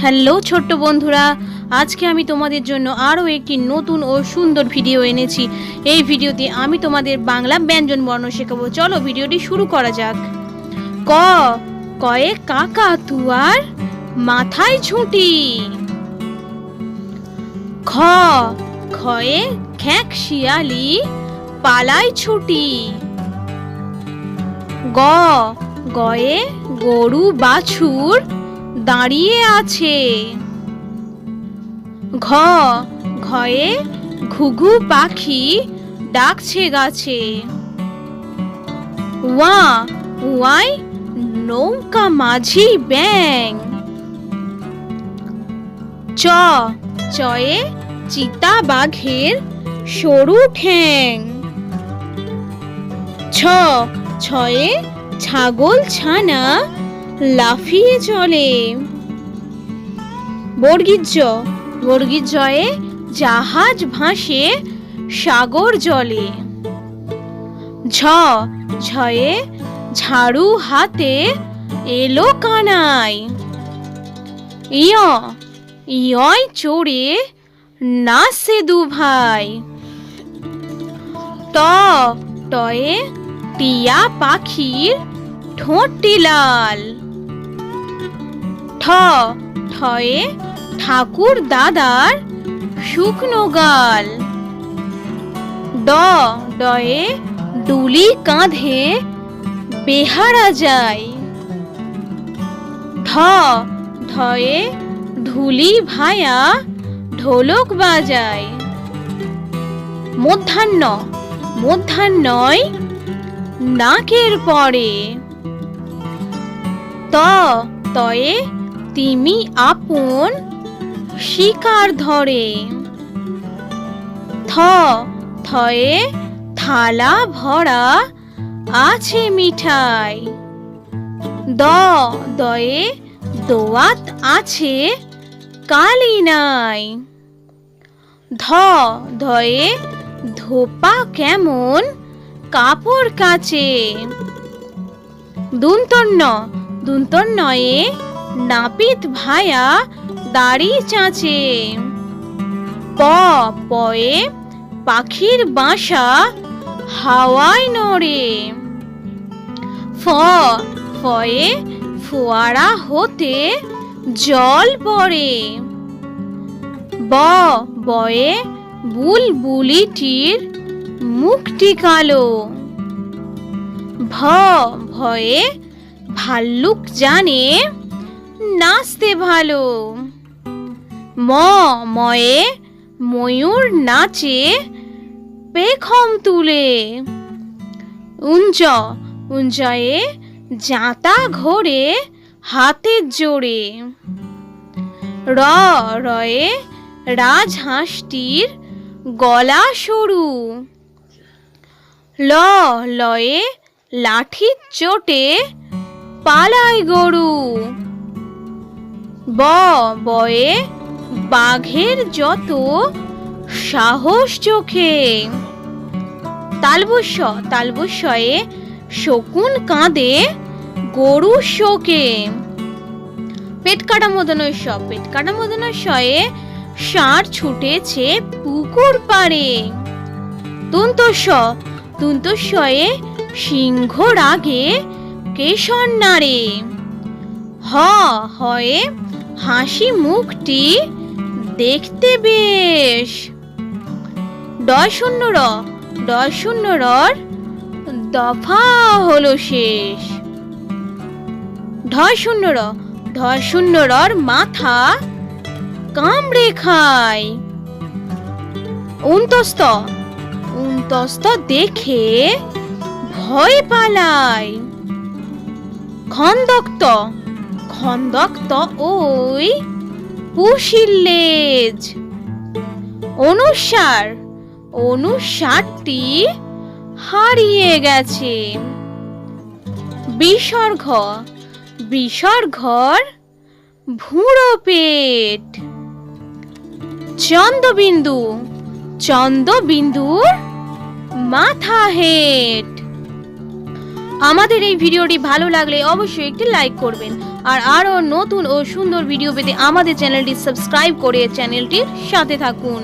Hello ছোট্ট বন্ধুরা, আজকে আমি তোমাদের জন্য আরও একটি নতুন ও সুন্দর ভিডিও এনেছি। এই ভিডিওতে আমি তোমাদের বাংলা ব্যঞ্জন বর্ণ শেখাবো। চলো ভিডিওটি শুরু করা যাক। ক কয়ে কাকাতুয়ার মাথায় ঝুঁটি। খ খয়ে খ্যাঁক শিয়ালি পালায় ছুটি। গ গয়ে গরু বাছুর দাঁড়িয়ে আছে। ঘ ঘয়ে ঘুঘু পাখি ডাকছে গাছে। ওয়া ওয়াই নৌকা মাঝি ব্যাং। চ চয়ে চিতা বাঘের সরু ঠ্যাং। ছ ছয়ে ছাগল ছানা লাফিয়ে চলে। বর্গীর জয়ে জাহাজ ভাসে সাগর জলে। ঝ ঝয়ে ঝাড়ু হাতে এলো কানাই। ইয় ইয়য় চড়ে নাচে দু ভাই। ট টয়ে টিয়া পাখির ঠোঁটটি লাল। ঠ ঠয়ে ঠাকুর দাদার শুকনো গাল। ড ডয়ে ডুলি কাঁধে বেহারা যায়। ঢ ঢয়ে ঢুলি ভায়া ঢোলক বাজায়। মধ্যাহ্নয় নাকের পরে। ত তয়ে তিমি আপন শিকার ধরে। থ থয়ে থালা ভরা আছে মিঠাই। দ দয়ে দোয়াত আছে কালি নাই। ধ ধয়ে ধোপা কেমন কাপড় কাচে। দন্তন্নয়ে নাপিত ভায়া দাড়ি চাচে। পয়ে পাখির বাসা হাওয়ায় নড়ে। ফয়ে ফোয়ারা হতে জল পড়ে। বয়ে বুলবুলিটির মুখটি কালো। ভয়ে ভাল্লুক জানে নাচতে ভালো। ময়ে ময়ূর নাচে পেখম তুলে। উঞ্জয়ে জাঁতা ঘোরে হাতের জোরে। রয়ে রাজহাঁসটির গলা সরু। লয়ে লাঠির চোটে পালায় গরু। বয়ে বাঘের যত সাহস চোখে। তালবস্যয়ে শকুন কাঁদে গরু শোকে। পেটকাটা মদনস্যয়ে ষাঁড় ছুটেছে পুকুর পাড়ে। তুন্তস্যয়ে সিংহ রাগে কেশর নাড়ে। হয়ে হাসি মুখটি দেখতে বেশ। ডয় দফা হলো শেষ। ঢ মাথা কামড়ে খায়। উন্তস্ত দেখে ভয় পালায়। খন্দক্ত ওই পুশির লেজ। অনুসারটি হারিয়ে গেছে। বিসর্ঘর ভুঁড়ো পেট। চন্দ্রবিন্দুর মাথা হেট। আমাদের এই ভিডিওটি ভালো লাগলে অবশ্যই একটি লাইক করবেন আর আরও নতুন ও সুন্দর ভিডিও পেতে আমাদের চ্যানেলটি সাবস্ক্রাইব করে চ্যানেলটির সাথে থাকুন।